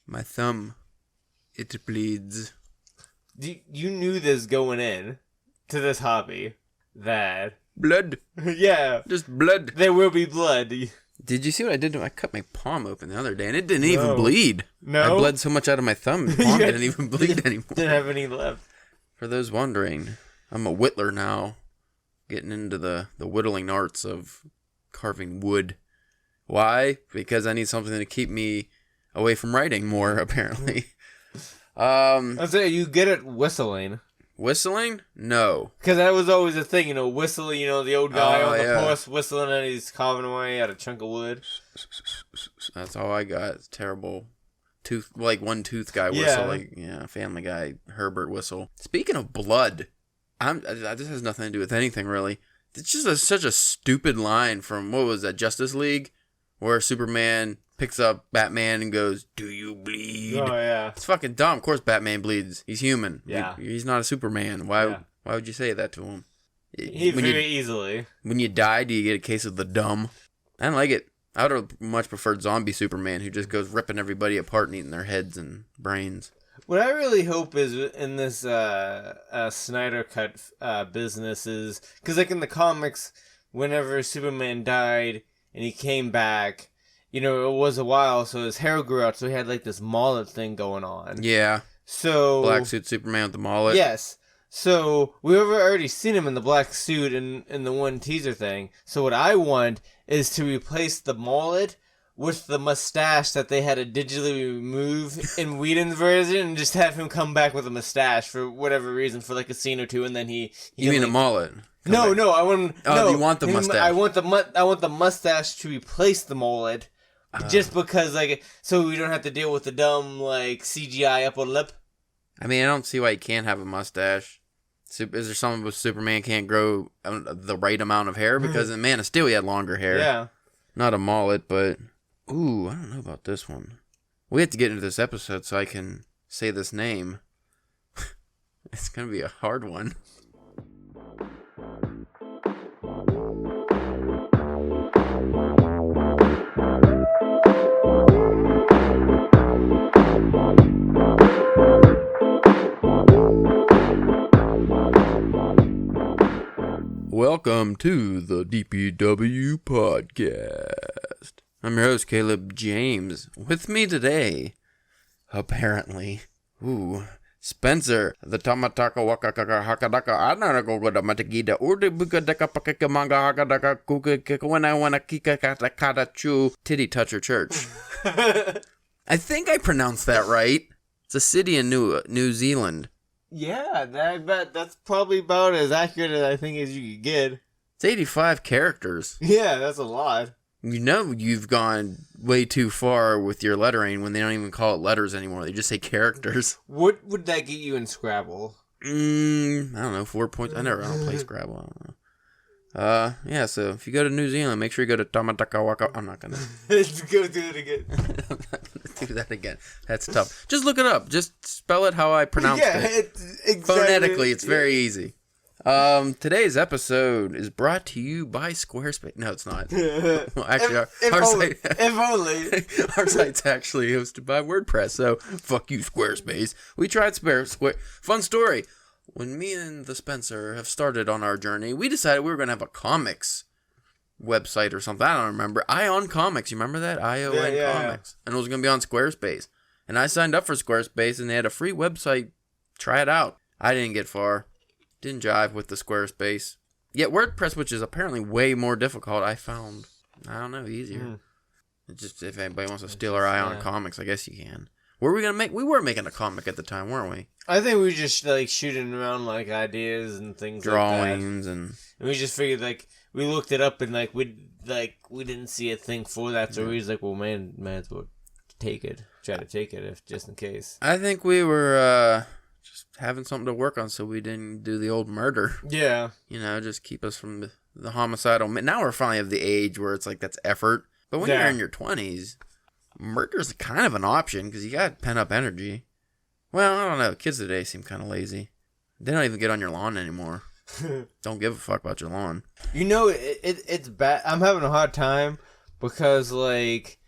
My thumb, it bleeds. You knew this going in to this hobby that... Blood. Yeah. Just blood. There will be blood. Did you see what I did? I cut my palm open the other day, and it didn't even bleed. No? I bled so much out of my thumb, the palm didn't even bleed anymore. Didn't have any left. For those wondering, I'm a whittler now, getting into the whittling arts of carving wood. Why? Because I need something to keep me away from writing more, apparently. I'll say you good at whistling. Whistling? No. Because that was always a thing, whistling, the old guy on the horse whistling and he's carving away at a chunk of wood. That's all I got. It's terrible. One tooth guy whistle, Family Guy, Herbert whistle. Speaking of blood, this has nothing to do with anything, really. It's just such a stupid line from, what was that, Justice League? Where Superman picks up Batman and goes, "Do you bleed?" Oh, yeah. It's fucking dumb. Of course Batman bleeds. He's human. Yeah. He's not a Superman. Why would you say that to him? Very easily. When you die, do you get a case of the dumb? I don't like it. I would have much preferred zombie Superman who just goes ripping everybody apart and eating their heads and brains. What I really hope is in this Snyder Cut business is... Because, in the comics, whenever Superman died and he came back... it was a while, so his hair grew out, so he had, this mullet thing going on. Yeah. So... Black suit Superman with the mullet. Yes. So, we've already seen him in the black suit in the one teaser thing. So, what I want is to replace the mullet with the mustache that they had to digitally remove in Whedon's version and just have him come back with a mustache for whatever reason, for, a scene or two, and then he You mean a mullet? No, I want... Oh, you want the mustache. I want the mustache to replace the mullet. Just because, so we don't have to deal with the dumb, CGI upper lip. I mean, I don't see why you can't have a mustache. Is there something with Superman can't grow the right amount of hair? Because in Man of Steel, he had longer hair. Yeah. Not a mullet, but... Ooh, I don't know about this one. We have to get into this episode so I can say this name. It's going to be a hard one. Welcome to the DPW podcast. I'm your host, Caleb James. With me today, apparently, Spencer, the Tamataka Wakaka Hakadaka Anaragoga Matagida Urdibuka Deka Pakaka Manga Hakadaka Kuka when I want to Kika Katakata Chu Titty Toucher Church. I think I pronounced that right. It's a city in New Zealand. Yeah, I bet that's probably about as accurate as I think as you could get. It's 85 characters. Yeah, that's a lot. You've gone way too far with your lettering when they don't even call it letters anymore. They just say characters. What would that get you in Scrabble? I don't know, 4 points. I don't play Scrabble. I don't know. Yeah, so if you go to New Zealand, make sure you go to Tamatakawaka. I'm not gonna go do it again. I'm not gonna do that again. That's tough. Just look it up. Just spell it how I pronounced it. Exactly. Phonetically, it's very easy. Today's episode is brought to you by Squarespace. No, it's not. Well, actually, if only. Our site's actually hosted by WordPress, so fuck you, Squarespace. We tried Fun story. When me and the Spencer have started on our journey, we decided we were going to have a comics website or something. I don't remember. Ion Comics. You remember that? ION Comics. And it was going to be on Squarespace. And I signed up for Squarespace, and they had a free website. Try it out. I didn't get far. Didn't jive with the Squarespace. Yet WordPress, which is apparently way more difficult, I found, easier. Just if anybody wants to steal our Ion Comics, I guess you can. What were we going to make? We were making a comic at the time, weren't we? I think we were just shooting around ideas and things drawings and we just figured we looked it up and we didn't see a thing for that, so we was well, man as well try to take it if just in case. I think we were just having something to work on so we didn't do the old murder. Yeah. Just keep us from the homicidal. Now we're finally of the age where it's that's effort. But when you're in your 20s, murder's kind of an option because you got pent up energy. Well, I don't know. Kids today seem kind of lazy. They don't even get on your lawn anymore. Don't give a fuck about your lawn. It's bad. I'm having a hard time because,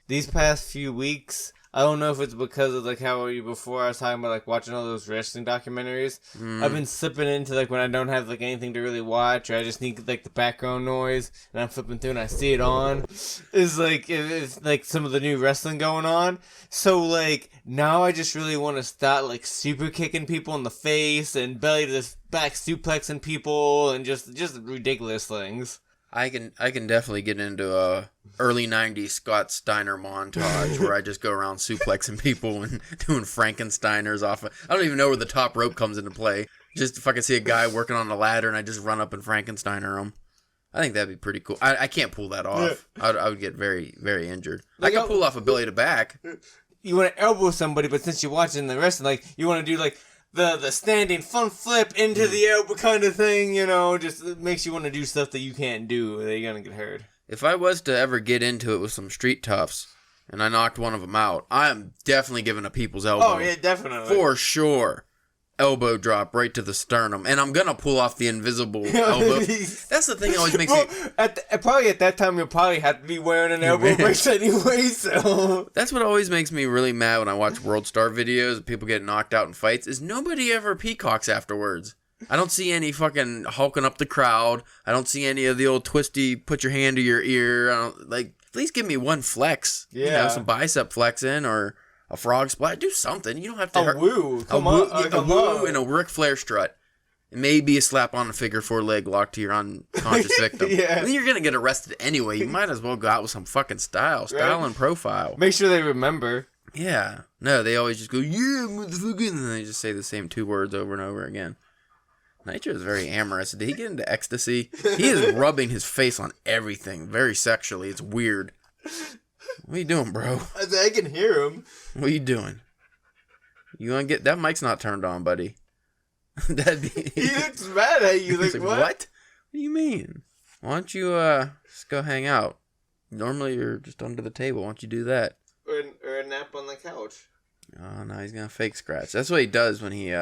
these past few weeks, I don't know if it's because of, like, how before I was talking about, like, watching all those wrestling documentaries. I've been slipping into, like, when I don't have, like, anything to really watch, or I just need, like, the background noise, and I'm flipping through and I see it on, it's, like, some of the new wrestling going on. So, like, now I just really want to start, like, super kicking people in the face, and belly to the back suplexing people, and just ridiculous things. I can definitely get into a early 90s Scott Steiner montage where I just go around suplexing people and doing Frankensteiners off of... I don't even know where the top rope comes into play. Just if I can see a guy working on a ladder and I just run up and Frankensteiner him. I think that'd be pretty cool. I can't pull that off. Yeah. I would get very, very injured. Like, I can pull off a belly to back. You want to elbow somebody, but since you're watching the wrestling, like, you want to do, like, the standing front flip into the elbow kind of thing, you know, just makes you want to do stuff that you can't do, that you're going to get hurt. If I was to ever get into it with some street toughs, and I knocked one of them out, I'm definitely giving a people's elbow. Oh, yeah, definitely. For sure. Elbow drop right to the sternum. And I'm going to pull off the invisible elbow. That's the thing that always makes me... Probably at that time, you'll probably have to be wearing an elbow brace anyway, so... That's what always makes me really mad when I watch World Star videos of people getting knocked out in fights, is nobody ever peacocks afterwards. I don't see any fucking hulking up the crowd. I don't see any of the old twisty, put your hand to your ear. I don't, like, at least give me one flex. Yeah. You know, some bicep flexing or... a frog splat. Do something. You don't have to... A woo. A woo and a Ric Flair strut. Maybe a slap on a figure four leg lock to your unconscious victim. Yeah. Then you're going to get arrested anyway. You might as well go out with some fucking style. Style and profile. Make sure they remember. Yeah. No, they always just go, yeah, motherfucker. And then they just say the same two words over and over again. Nitro is very amorous. Did he get into ecstasy? He is rubbing his face on everything very sexually. It's weird. What are you doing, bro? I can hear him. What are you doing? You want to get... That mic's not turned on, buddy. That'd be... He looks mad at you. Like, what? What do you mean? Why don't you just go hang out? Normally you're just under the table. Why don't you do that? Or a nap on the couch. Oh, no, he's going to fake scratch. That's what he does when he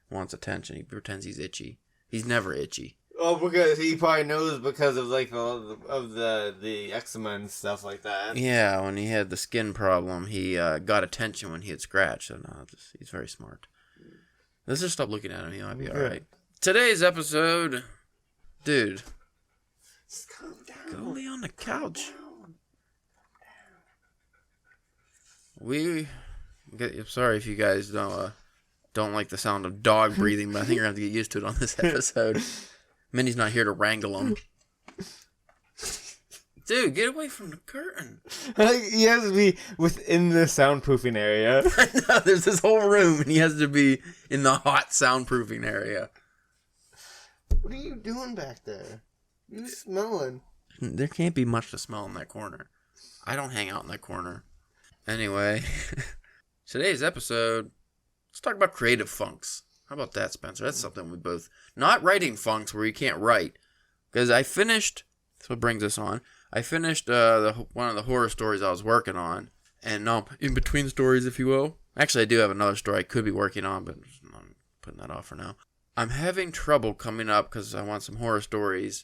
wants attention. He pretends he's itchy. He's never itchy. Oh, because he probably knows because of, like, all of the eczema and stuff like that. Yeah, when he had the skin problem, he got attention when he had scratched. So, no, he's very smart. Let's just stop looking at him. He might be alright. Today's episode... Dude. Just calm down. Go lay on the couch. I'm sorry if you guys don't like the sound of dog breathing, but I think you're going to have to get used to it on this episode. Minnie's not here to wrangle him. Dude, get away from the curtain. He has to be within the soundproofing area. I know, there's this whole room, and he has to be in the hot soundproofing area. What are you doing back there? You smelling? There can't be much to smell in that corner. I don't hang out in that corner. Anyway, today's episode, let's talk about creative funks. How about that, Spencer? That's something we both... Not writing funks where you can't write. Because I finished... That's what brings us on. I finished one of the horror stories I was working on. And in between stories, if you will. Actually, I do have another story I could be working on, but I'm putting that off for now. I'm having trouble coming up, because I want some horror stories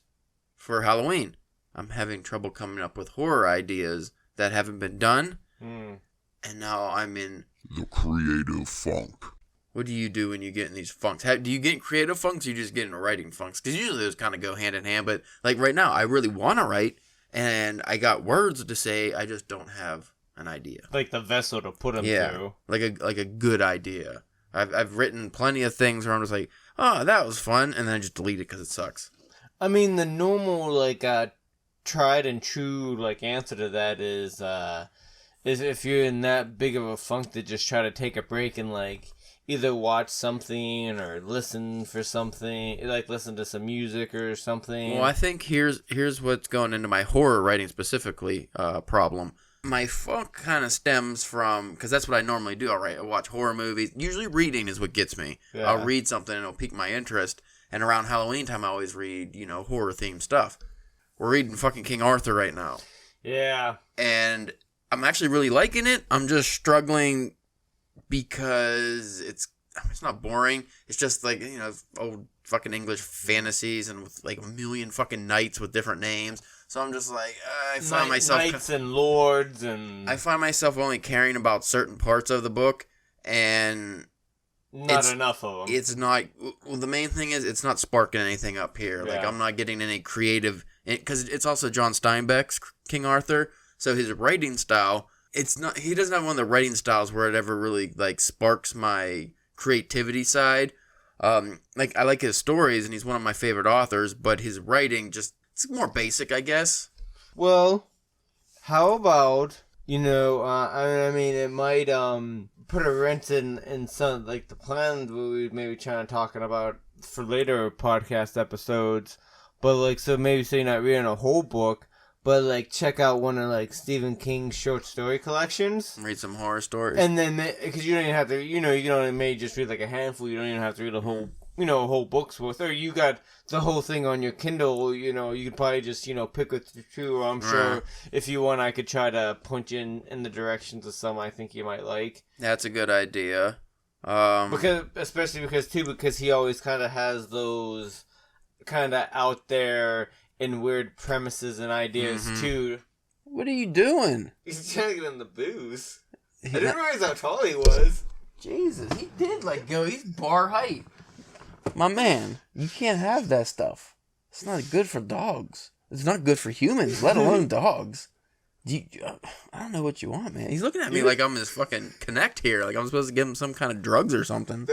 for Halloween. I'm having trouble coming up with horror ideas that haven't been done. And now I'm in... the creative funk. What do you do when you get in these funks? Do you get in creative funks or you just get into writing funks? Because usually those kind of go hand in hand. But like right now, I really want to write. And I got words to say. I just don't have an idea. Like the vessel to put them through. Like a good idea. I've written plenty of things where I'm just like, oh, that was fun. And then I just delete it because it sucks. I mean, the normal, like, tried and true, like, answer to that is if you're in that big of a funk to just try to take a break and, like, either watch something or listen for something, like listen to some music or something. Well, I think here's what's going into my horror writing specifically problem. My funk kind of stems from, because that's what I normally do. I watch horror movies. Usually reading is what gets me. Yeah. I'll read something and it'll pique my interest. And around Halloween time, I always read, horror-themed stuff. We're reading fucking King Arthur right now. Yeah. And I'm actually really liking it. I'm just struggling because it's not boring. It's just like, old fucking English fantasies and with like a million fucking knights with different names. So I'm just like, I find myself knights and lords and I find myself only caring about certain parts of the book, and not enough of them. it's not. Well, the main thing is it's not sparking anything up here. Like, Yeah. I'm not getting any creative, because it's also John Steinbeck's King Arthur. So his writing style, it's not. He doesn't have one of the writing styles where it ever really like sparks my creativity side. Like, I like his stories, and he's one of my favorite authors. But his writing it's more basic, I guess. Well, how about, I mean, it might put a wrench in some, like, the plans we maybe trying to talking about for later podcast episodes. But, like, so maybe say you're not reading a whole book, but, like, check out one of, like, Stephen King's short story collections. Read some horror stories. And then, because you don't even have to, you can only maybe just read, like, a handful. You don't even have to read a whole, a whole book's worth. Or you got the whole thing on your Kindle, you could probably just, pick with the two. I'm sure if you want, I could try to point you in the directions of some I think you might like. That's a good idea. Because he always kind of has those kind of out there and weird premises and ideas, too. What are you doing? He's trying to get in the booze. I didn't realize how tall he was. Jesus, he did go. He's bar height. My man, you can't have that stuff. It's not good for dogs. It's not good for humans, let alone dogs. I don't know what you want, man. He's looking at me like I'm his fucking connect here. Like I'm supposed to give him some kind of drugs or something.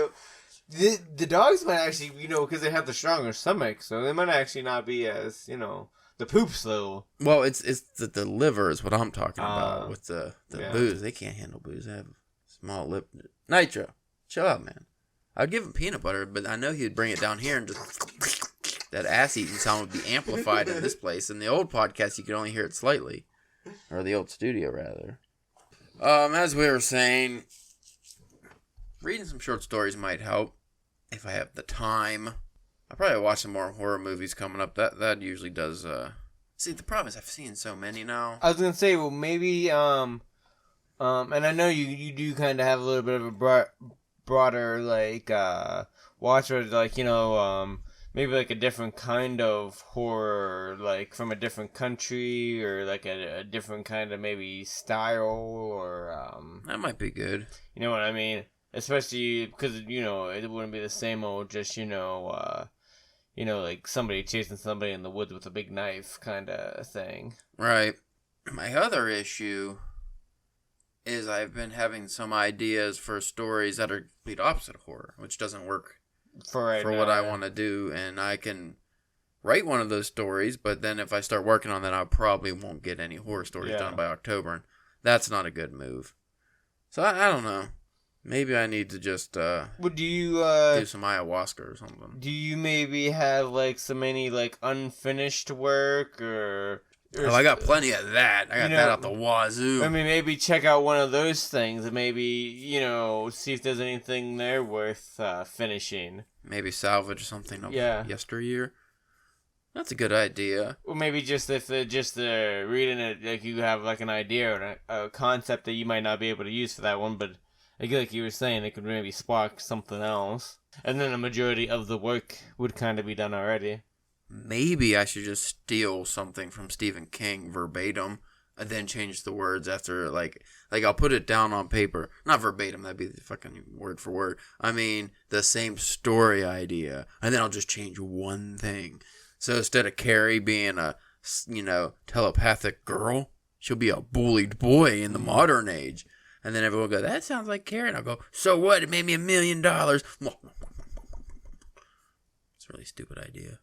The dogs might actually, because they have the stronger stomach, so they might actually not be as, the poop's little. Well, it's the liver is what I'm talking about with the booze. They can't handle booze. They have small lip. Nitro, chill out, man. I'd give him peanut butter, but I know he'd bring it down here and just that ass eating sound would be amplified in this place. In the old podcast, you could only hear it slightly, or the old studio rather. As we were saying, reading some short stories might help if I have the time. I'll probably watch some more horror movies coming up. That usually does. See, the problem is I've seen so many now. I was gonna say, well, maybe and I know you do kind of have a little bit of a broader like watch, or like maybe like a different kind of horror, like from a different country, or like a different kind of maybe style, or That might be good. You know what I mean? Especially because it wouldn't be the same old just like somebody chasing somebody in the woods with a big knife kind of thing. Right. My other issue is I've been having some ideas for stories that are complete opposite of horror, which doesn't work for what I want to do, and I can write one of those stories, but then if I start working on that, I probably won't get any horror stories done by October, and that's not a good move. So I don't know. Maybe I need to just do some ayahuasca or something. Do you maybe have like some any like unfinished work or Oh, I got plenty of that. I got that out the wazoo. I mean, maybe check out one of those things and maybe, see if there's anything there worth finishing. Maybe salvage something of yesteryear. That's a good idea. Or maybe just if reading it, like you have like an idea or a concept that you might not be able to use for that one, but like you were saying, it could maybe spark something else. And then a majority of the work would kind of be done already. Maybe I should just steal something from Stephen King verbatim and then change the words after, like I'll put it down on paper. Not verbatim, that'd be the fucking word for word. I mean, the same story idea. And then I'll just change one thing. So instead of Carrie being a, telepathic girl, she'll be a bullied boy in the modern age. And then everyone will go, that sounds like Carrie. And I'll go, so what? It made me $1 million. It's a really stupid idea.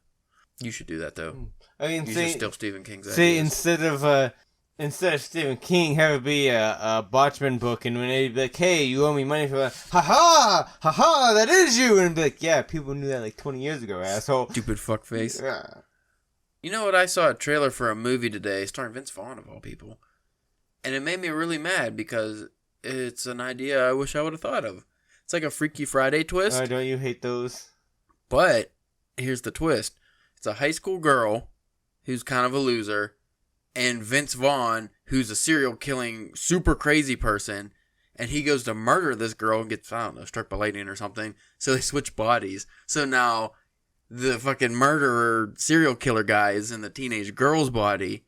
You should do that, though. I mean, you should steal Stephen King's ideas. See, instead of Stephen King, have it be a Botchman book, and when they'd be like, hey, you owe me money for that, ha-ha, that is you, and be like, yeah, people knew that like 20 years ago, asshole. Stupid fuckface. Yeah. You know what? I saw a trailer for a movie today starring Vince Vaughn, of all people. And it made me really mad because it's an idea I wish I would have thought of. It's like a Freaky Friday twist. Don't you hate those? But here's the twist. It's a high school girl who's kind of a loser, and Vince Vaughn, who's a serial killing, super crazy person, and he goes to murder this girl and gets, I don't know, struck by lightning or something. So they switch bodies. So now the fucking murderer serial killer guy is in the teenage girl's body,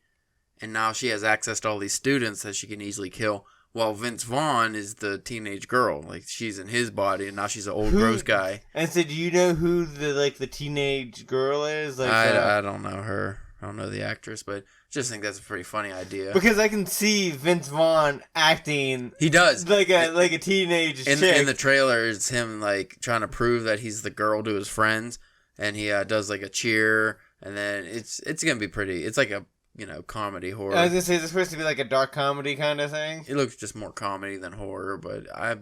and now she has access to all these students that she can easily kill. While Vince Vaughn is the teenage girl, like she's in his body, and now she's an old gross guy. And so, do you know who the teenage girl is? Like, I don't know her. I don't know the actress, but just think that's a pretty funny idea. Because I can see Vince Vaughn acting. He does like a teenage chick. In the trailer. It's him like trying to prove that he's the girl to his friends, and he does like a cheer, and then it's gonna be pretty. It's like a comedy horror. I was gonna say, is this supposed to be like a dark comedy kind of thing? It looks just more comedy than horror, but I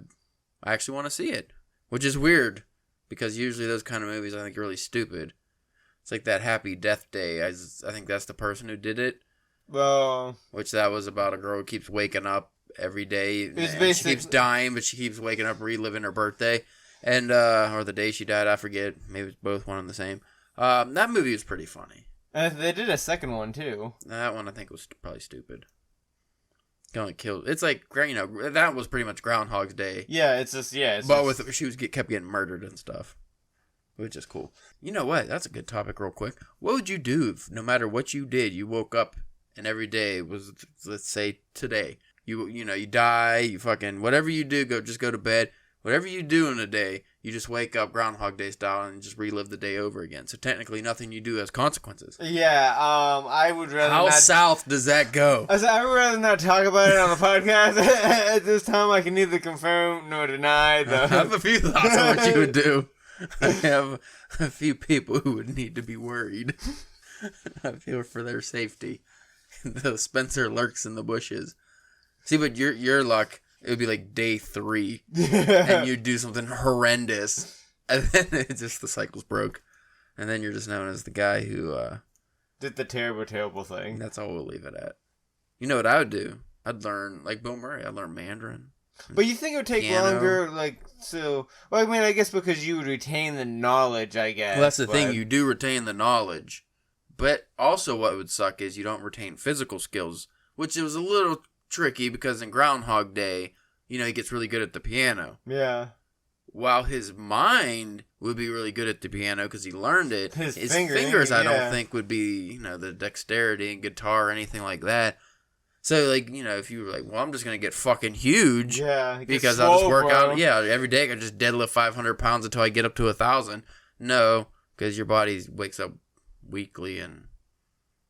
actually want to see it, which is weird because usually those kind of movies I think are really stupid. It's like that Happy Death Day. I think that's the person who did it. Well, which that was about a girl who keeps waking up every day. And she keeps dying, but she keeps waking up, reliving her birthday, and or the day she died. I forget. Maybe it's both one and the same. That movie was pretty funny. They did a second one, too. That one I think was probably stupid. Only killed. It's like, that was pretty much Groundhog's Day. Yeah, it's just, she kept getting murdered and stuff. Which is cool. You know what? That's a good topic real quick. What would you do if, no matter what you did, you woke up and every day was, let's say, today. You die, you fucking, whatever you do, just go to bed. Whatever you do in a day, you just wake up Groundhog Day style and just relive the day over again. So technically, nothing you do has consequences. Yeah, I would rather How not... south does that go? I would rather not talk about it on the podcast. At this time, I can neither confirm nor deny. I have a few thoughts on what you would do. I have a few people who would need to be worried. I feel for their safety. The Spencer lurks in the bushes. See, but your luck... It would be like day 3, and you'd do something horrendous, and then the cycle's broke, and then you're just known as the guy who did the terrible, terrible thing. That's all we'll leave it at. You know what I would do? I'd learn, like Bill Murray, I'd learn Mandarin. But you think it would take longer, well, I mean, I guess because you would retain the knowledge, I guess. Well, that's the thing, you do retain the knowledge, but also what would suck is you don't retain physical skills, which was a little... tricky because in Groundhog Day, he gets really good at the piano. Yeah. While his mind would be really good at the piano because he learned it, his fingers yeah. I don't think would be, the dexterity in guitar or anything like that. So, if you were like, well, I'm just going to get fucking huge. Yeah. Because I'll just work out. Yeah, every day I can just deadlift 500 pounds until I get up to 1,000. No, because your body wakes up weekly and...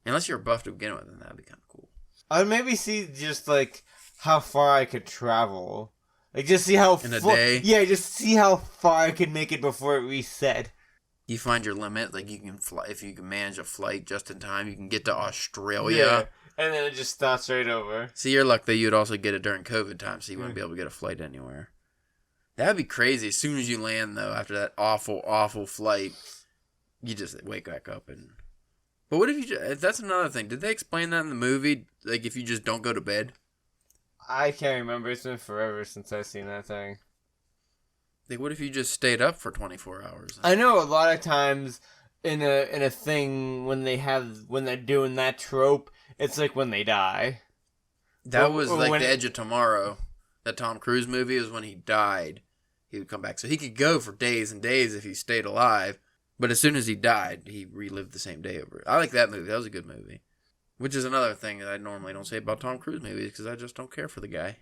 Unless you're buff to begin with, then that'd be kind of cool. I'd maybe see just, how far I could travel. Just see how... In a day? Yeah, just see how far I could make it before it reset. You find your limit? You can fly... If you can manage a flight just in time, you can get to Australia. Yeah, and then it just stops right over. See, your luck that you'd also get it during COVID time, so you wouldn't be able to get a flight anywhere. That'd be crazy. As soon as you land, though, after that awful, awful flight, you just wake back up and... But what if you... That's another thing. Did they explain that in the movie? If you just don't go to bed? I can't remember. It's been forever since I've seen that thing. What if you just stayed up for 24 hours? I know a lot of times in a thing when they're doing that trope, it's like when they die. That was The Edge of Tomorrow. That Tom Cruise movie was when he died. He would come back. So he could go for days and days if he stayed alive. But as soon as he died, he relived the same day over. I like that movie. That was a good movie. Which is another thing that I normally don't say about Tom Cruise movies, because I just don't care for the guy.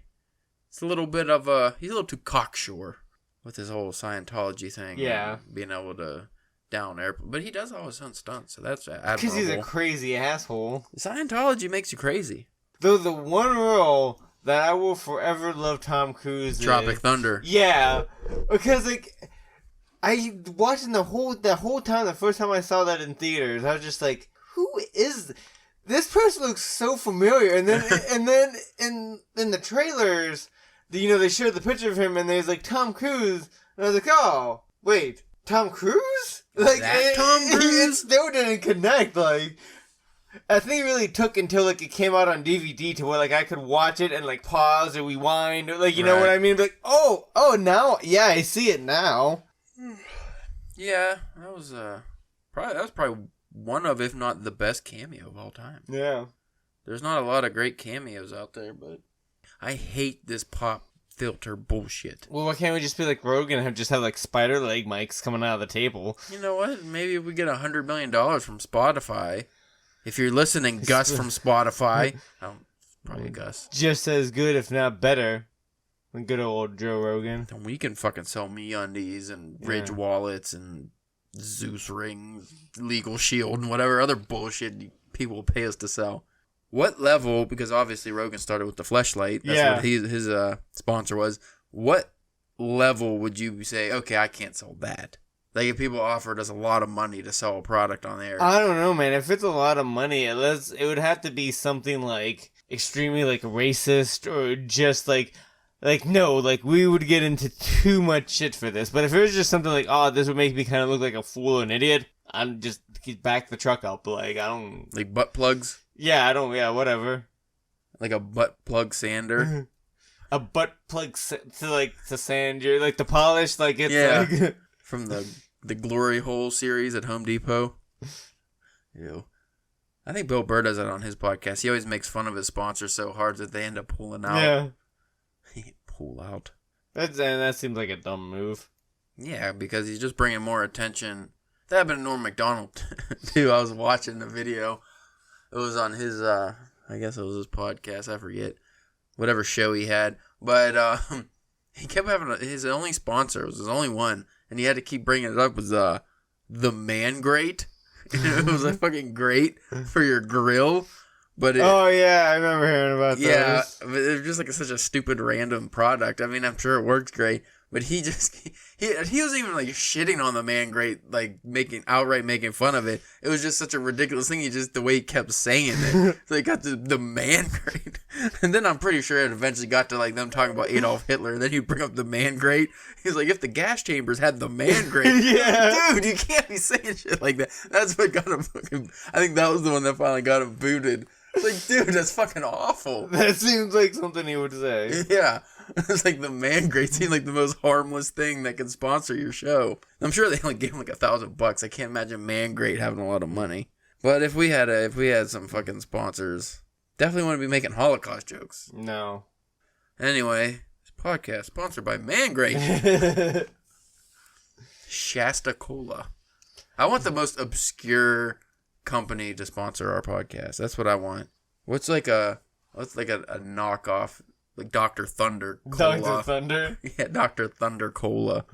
It's a little bit of he's a little too cocksure with his whole Scientology thing. Yeah. Being able to down airplane. But he does all his own stunts, so that's admirable. Because he's a crazy asshole. Scientology makes you crazy. Though the one role that I will forever love Tom Cruise Tropic Thunder. Yeah. Because, I watching the whole time, the first time I saw that in theaters, I was just like, who is this person? Looks so familiar. And then and then in the trailers, they showed the picture of him and there's Tom Cruise, and I was like, oh wait, Tom Cruise? Tom Cruise? It still didn't connect. I think it really took until it came out on DVD to where I could watch it and pause or rewind or you know what I mean? Oh now I see it now. Yeah, that was probably one of, if not the best cameo of all time. Yeah. There's not a lot of great cameos out there, but I hate this pop filter bullshit. Well, why can't we just be like Rogan and just have like spider leg mics coming out of the table? You know what? Maybe if we get $100 million from Spotify. If you're listening, Gus from Spotify. Oh, probably Gus. Just as good, if not better, than good old Joe Rogan. And we can fucking sell MeUndies and Ridge wallets and Zeus rings, Legal Shield, and whatever other bullshit people will pay us to sell. What level, because obviously Rogan started with the Fleshlight. That's what his sponsor was. What level would you say, okay, I can't sell that? Like, if people offered us a lot of money to sell a product on there. I don't know, man. If it's a lot of money, it would have to be something like extremely like racist or just like no, like we would get into too much shit for this. But if it was just something like, oh, this would make me kind of look like a fool or an idiot, I'd just back the truck up. Like, I don't... Like butt plugs? Yeah, I don't... Yeah, whatever. Like a butt plug sander? A butt plug to sand your... Like, the polish, like, it's like... From the Glory Hole series at Home Depot. Ew. I think Bill Burr does that on his podcast. He always makes fun of his sponsors so hard that they end up pulling out. Yeah. Pull out. That seems like a dumb move. Yeah, because he's just bringing more attention. That happened to Norm Macdonald, too. I was watching the video. It was on his, I guess it was his podcast. I forget. Whatever show he had. But he kept having his only sponsor. It was his only one. And he had to keep bringing it up was the Man Grate. It was a fucking grate for your grill. But oh, yeah, I remember hearing about that. Yeah, but it was just like such a stupid random product. I mean, I'm sure it works great. But he was even like shitting on the Man Grate, like outright making fun of it. It was just such a ridiculous thing. The way he kept saying it. So he got the Man Grate. And then I'm pretty sure it eventually got to like them talking about Adolf Hitler. And then he'd bring up the Man Grate. He's like, if the gas chambers had the Man Grate. Yeah. Dude, you can't be saying shit like that. That's what got him fucking... I think that was the one that finally got him booted. It's like, dude, that's fucking awful. That seems like something he would say. Yeah. It's like the Man Grate seemed like the most harmless thing that could sponsor your show. I'm sure they only gave him like $1,000. I can't imagine Man Grate having a lot of money. But if we had some fucking sponsors, definitely wouldn't be making Holocaust jokes. No. Anyway, this podcast sponsored by Man Grate. Shasta Cola. I want the most obscure company to sponsor our podcast. That's what I want. What's like a knockoff, like Dr. Thunder Cola. Dr. Thunder? Yeah, Dr. Thunder Cola.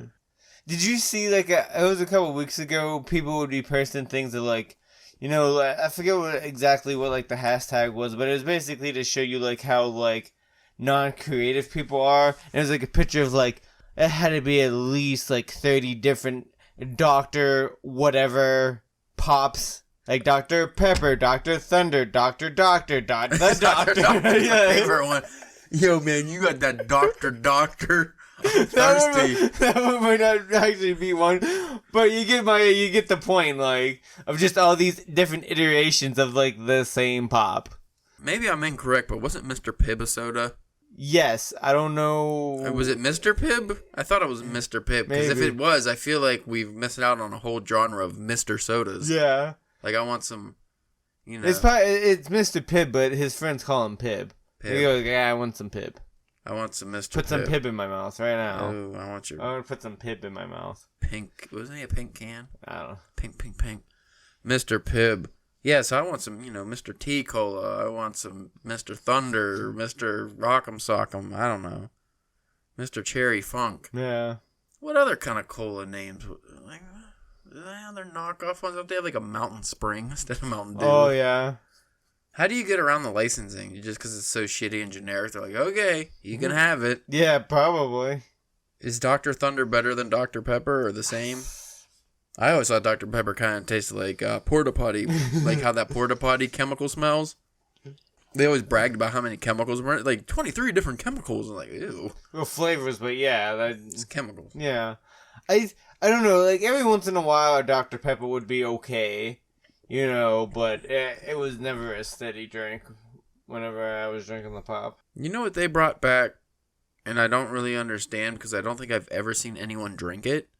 Did you see, like, it was a couple weeks ago, people would be posting things that, like, you know, like, I forget exactly what, like, the hashtag was, but it was basically to show you, like, how, like, non-creative people are. And it was, like, a picture of, like, it had to be at least, like, 30 different Dr. whatever pops. Like Dr. Pepper, Dr. Thunder, the Doctor. My favorite one. Yo, man, you got that Doctor. I'm thirsty. That one might not actually be one, but you get the point, like, of just all these different iterations of, like, the same pop. Maybe I'm incorrect, but wasn't Mr. Pibb a soda? Yes, I don't know. Was it Mr. Pibb? I thought it was Mr. Pibb, because if it was, I feel like we've missed out on a whole genre of Mr. Sodas. Yeah. Like, I want some, you know. It's Mr. Pibb, but his friends call him Pibb. He goes, yeah, I want some Pibb. I want some Mr. Put Pibb. some Pibb in my mouth right now. Oh, I want your... I'm going to put some Pibb in my mouth. Pink. Wasn't he a pink can? I don't know. Pink. Mr. Pibb. Yeah, so I want some, you know, Mr. T Cola. I want some Mr. Thunder, Mr. Rock'em Sock'em. I don't know. Mr. Cherry Funk. Yeah. What other kind of cola names? Like, other knockoff ones? Don't they have like a Mountain Spring instead of Mountain Dew? Oh, yeah. How do you get around the licensing? Just because it's so shitty and generic, they're like, okay, you can have it. Yeah, probably. Is Dr. Thunder better than Dr. Pepper or the same? I always thought Dr. Pepper kind of tasted like porta potty, like how that porta potty chemical smells. They always bragged about how many chemicals were in it, like 23 different chemicals. I'm like, ew. Well, flavors, but yeah, It's chemicals. Yeah, I don't know. Like every once in a while, a Dr. Pepper would be okay, you know, but it was never a steady drink. Whenever I was drinking the pop, you know what they brought back, and I don't really understand because I don't think I've ever seen anyone drink it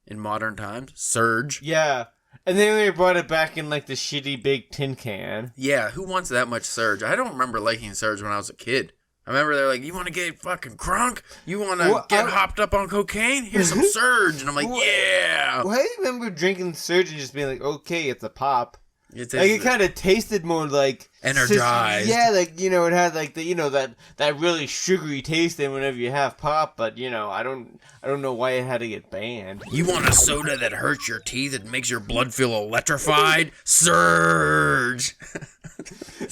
in modern times. Surge. Yeah. And then they brought it back in, like, the shitty big tin can. Yeah, who wants that much Surge? I don't remember liking Surge when I was a kid. I remember they're like, you want to get fucking crunk? You want to get hopped up on cocaine? Here's some Surge. And I'm like, yeah. Well, I remember drinking Surge and just being like, okay, it's a pop. It kind of tasted more like energized. Yeah, like, you know, it had like the, you know, that really sugary taste in whenever you have pop, but you know, I don't know why it had to get banned. You want a soda that hurts your teeth and makes your blood feel electrified? Surge.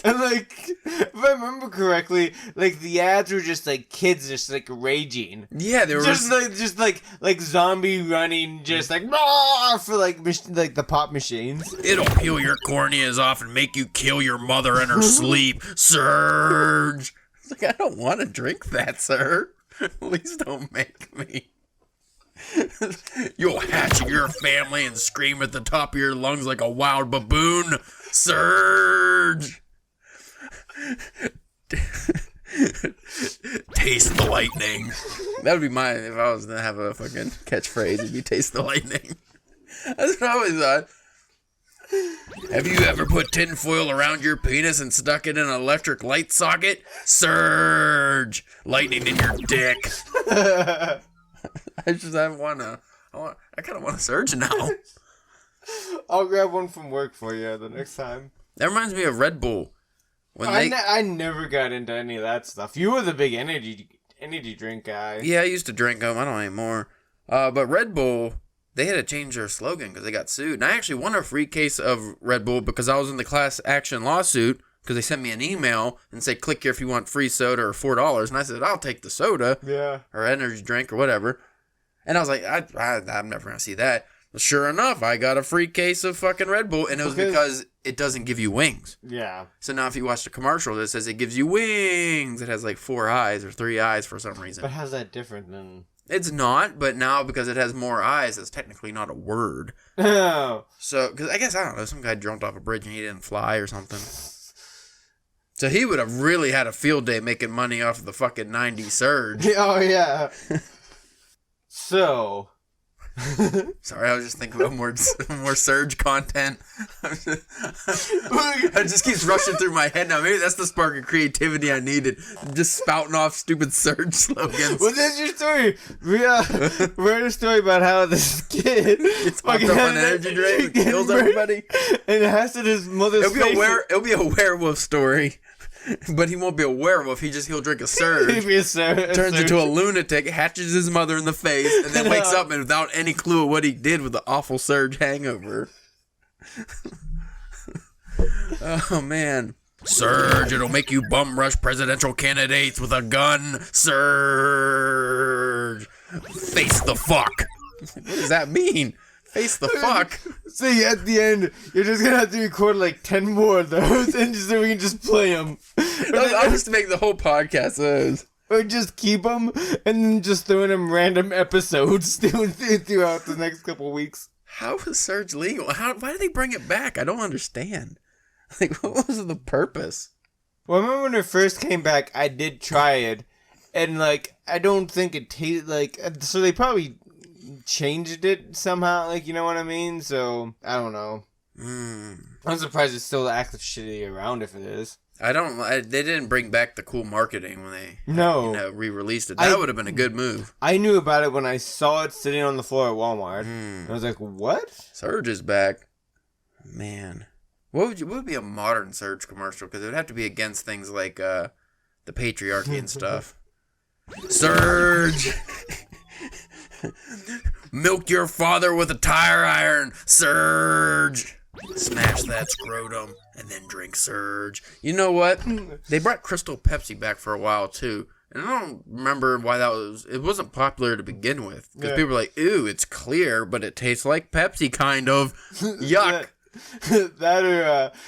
And like, if I remember correctly, like the ads were just like kids just like raging. Yeah, they were just like zombie running, just like "Rah!" for like the pop machines. It'll peel your corneas off and make you kill your mother in her sleep. Surge. It's like, I don't want to drink that, sir. Please don't make me. You'll hatch your family and scream at the top of your lungs like a wild baboon. Surge. Taste the lightning. That would be mine if I was to have a fucking catchphrase. It'd be taste the lightning. That's what I always thought. Have you ever put tinfoil around your penis and stuck it in an electric light socket? Surge. Lightning in your dick. I kind of want a Surge now. I'll grab one from work for you the next time. That reminds me of Red Bull. I never got into any of that stuff. You were the big energy drink guy. Yeah, I used to drink them. I don't anymore. But Red Bull, they had to change their slogan because they got sued. And I actually won a free case of Red Bull because I was in the class action lawsuit because they sent me an email and said, click here if you want free soda or $4. And I said, I'll take the soda. Yeah. Or energy drink or whatever. And I was like, I'm never going to see that. Sure enough, I got a free case of fucking Red Bull, and it was because it doesn't give you wings. Yeah. So now if you watch the commercial that says it gives you wings, it has like 4 eyes or 3 eyes for some reason. But how's that different than... It's not, but now because it has more eyes, it's technically not a word. Oh. So, because I guess, I don't know, some guy jumped off a bridge and he didn't fly or something. So he would have really had a field day making money off of the fucking 90 Surge. Oh, yeah. So... Sorry, I was just thinking about more Surge content. It just keeps rushing through my head now. Maybe that's the spark of creativity I needed. Just spouting off stupid Surge slogans. Well, that's your story. We read a story about how this kid gets hopped up on energy drink and kills everybody. And it has to his mother's face. It'll be a werewolf story. But he won't be a werewolf. He'll drink a Surge. Turns into a lunatic, hatches his mother in the face, and then wakes up and without any clue of what he did with the awful Surge hangover. Oh, man. Surge, it'll make you bum rush presidential candidates with a gun. Surge. Face the fuck. What does that mean? Face the fuck. See, at the end, you're just gonna have to record like 10 more of those, and so we can just play them. I'll just make the whole podcast those. Or just keep them, and then just throw in them random episodes throughout the next couple weeks. How is Surge legal? Why did they bring it back? I don't understand. Like, what was the purpose? Well, I remember when it first came back, I did try it, and like, I don't think it tasted like, so they probably changed it somehow, like, you know what I mean? So, I don't know. I'm surprised it's still active shitty around if it is. They didn't bring back the cool marketing when they re-released it. That would have been a good move. I knew about it when I saw it sitting on the floor at Walmart. I was like, what? Surge is back. Man. What would be a modern Surge commercial? Because it would have to be against things like the patriarchy and stuff. Surge! Milk your father with a tire iron. Surge. Smash that scrotum and then drink Surge. You know what? They brought Crystal Pepsi back for a while too. And I don't remember why it wasn't popular to begin with. Because people were like, ew, it's clear, but it tastes like Pepsi kind of. Yuck.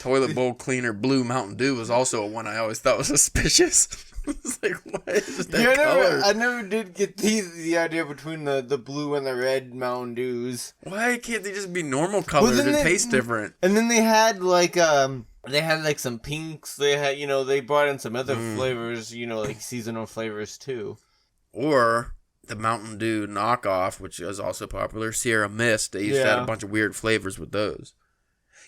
Toilet bowl cleaner blue Mountain Dew was also one I always thought was suspicious. It's like, what is that color? I never did get the idea between the blue and the red Mountain Dews. Why can't they just be normal colors and taste different? And then they had like some pinks. They had, they brought in some other flavors, like seasonal flavors too. Or the Mountain Dew knockoff, which is also popular, Sierra Mist. They used to have a bunch of weird flavors with those.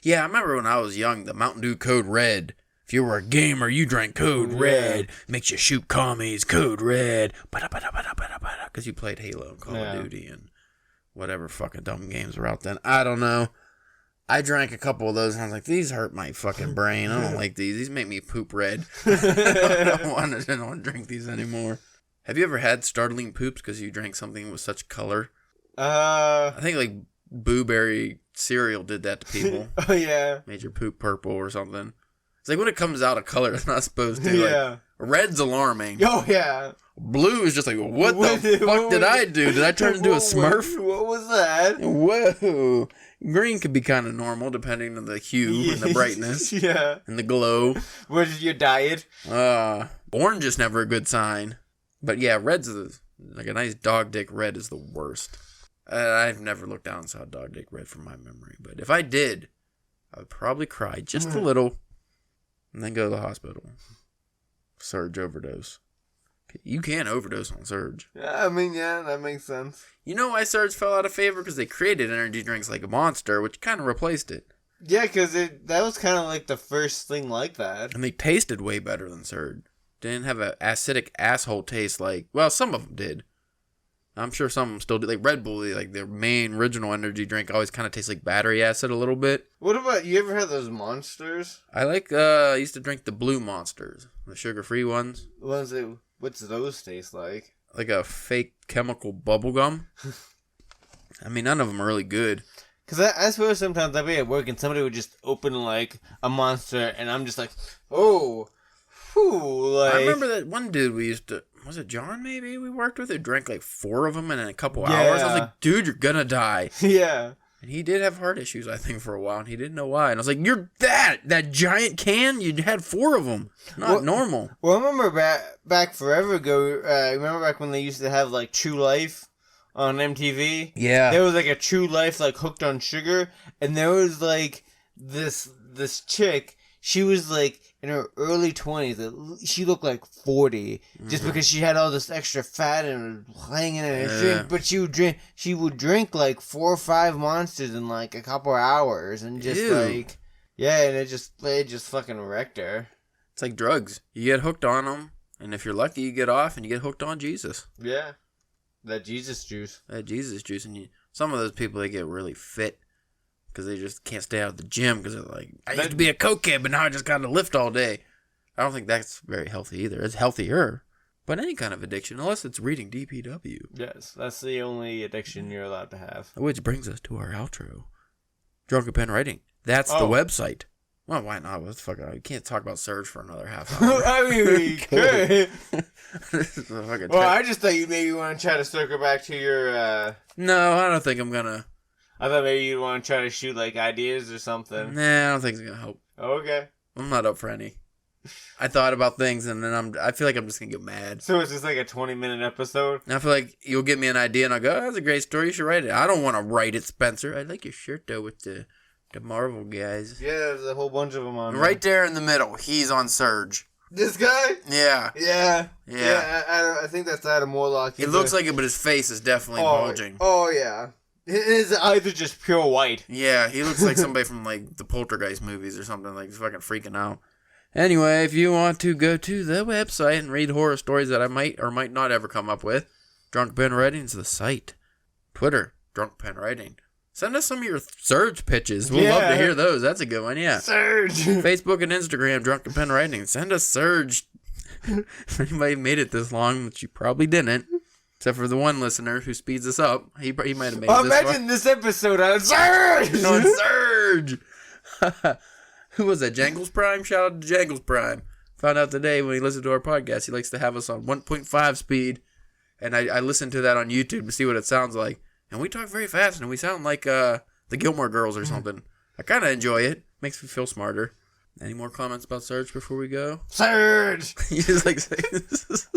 Yeah, I remember when I was young, the Mountain Dew Code Red If you were a gamer, you drank Code Red. Makes you shoot commies, Code Red. Because you played Halo and Call of Duty and whatever fucking dumb games were out then. I don't know. I drank a couple of those and I was like, these hurt my fucking brain. I don't like these. These make me poop red. I don't want to drink these anymore. Have you ever had startling poops because you drank something with such color? I think like Blueberry cereal did that to people. Oh, yeah. Made your poop purple or something. It's like when it comes out of color, it's not supposed to. Yeah. Like, red's alarming. Oh, yeah. Blue is just like, what the fuck did I do? Did I turn into a Smurf? What was that? Whoa. Green could be kind of normal depending on the hue and the brightness. Yeah. And the glow. What is your diet? Orange is never a good sign. But yeah, red's like a nice dog dick red is the worst. I've never looked down and saw dog dick red from my memory. But if I did, I would probably cry just a little and then go to the hospital. Surge overdose. You can overdose on Surge. Yeah, I mean, yeah, that makes sense. You know why Surge fell out of favor? Because they created energy drinks like a Monster, which kind of replaced it. Yeah, because that was kind of like the first thing like that. And they tasted way better than Surge. They didn't have an acidic asshole taste like... Well, some of them did. I'm sure some of them still did. Like Red Bull, like their main original energy drink always kind of tastes like battery acid a little bit. What about... You ever had those Monsters? I used to drink the blue Monsters. The sugar-free ones. The ones that... What's those taste like? Like a fake chemical bubble gum. I mean, none of them are really good. Because I suppose sometimes I'd be at work and somebody would just open like a Monster and I'm just like, oh, whew, like... I remember that one dude we used to... Was it John maybe we worked with? Who drank like 4 of them in a couple hours. I was like, dude, you're gonna die. Yeah. And he did have heart issues, I think, for a while, and he didn't know why. And I was like, you're that giant can? You had 4 of them. Not normal. Well, I remember back forever ago, remember back when they used to have, like, True Life on MTV? Yeah. There was, like, a True Life, like, hooked on sugar, and there was, like, this chick, she was, like, in her early 20s. She looked like 40, just because she had all this extra fat and was hanging in her drink. But she would drink like 4 or 5 Monsters in like a couple hours, and just like, yeah, and it just fucking wrecked her. It's like drugs. You get hooked on them, and if you're lucky, you get off, and you get hooked on Jesus. Yeah, that Jesus juice. And some of those people, they get really fit. Because they just can't stay out of the gym because they're like, I used to be a coke kid, but now I just got to lift all day. I don't think that's very healthy either. It's healthier. But any kind of addiction, unless it's reading DPW. Yes, that's the only addiction you're allowed to have. Which brings us to our outro. Drunken Pen Writing. That's the website. Well, why not? What the fuck? You can't talk about Surge for another half hour. I mean, we could. Well, I just thought you maybe want to try to circle back to your... No, I don't think I'm going to... I thought maybe you'd want to try to shoot, like, ideas or something. Nah, I don't think it's going to help. Okay. I'm not up for any. I thought about things, and then I feel like I'm just going to get mad. So it's just like a 20-minute episode? And I feel like you'll give me an idea, and I'll go, oh, that's a great story, you should write it. I don't want to write it, Spencer. I like your shirt, though, with the Marvel guys. Yeah, there's a whole bunch of them on Right there in the middle, he's on Surge. This guy? Yeah. Yeah. I think that's Adam Warlock. He looks like it, but his face is definitely bulging. Oh, yeah. His eyes are just pure white. Yeah, he looks like somebody from, like, the Poltergeist movies or something, like, he's fucking freaking out. Anyway, if you want to go to the website and read horror stories that I might or might not ever come up with, Drunk Pen Writing is the site. Twitter, Drunk Pen Writing. Send us some of your Surge pitches. We'll love to hear those. That's a good one, yeah. Surge! Facebook and Instagram, Drunken Pen Writing. Send us Surge. If anybody made it this long, which you probably didn't, except for the one listener who speeds us up. He might have made it this far. Imagine this episode on Surge! On Surge! Who was that? Jangles Prime? Shout out to Jangles Prime. Found out today when he listened to our podcast, he likes to have us on 1.5 speed. And I listened to that on YouTube to see what it sounds like. And we talk very fast, and we sound like the Gilmore Girls or something. I kind of enjoy it. Makes me feel smarter. Any more comments about Surge before we go? Surge! You just like say this.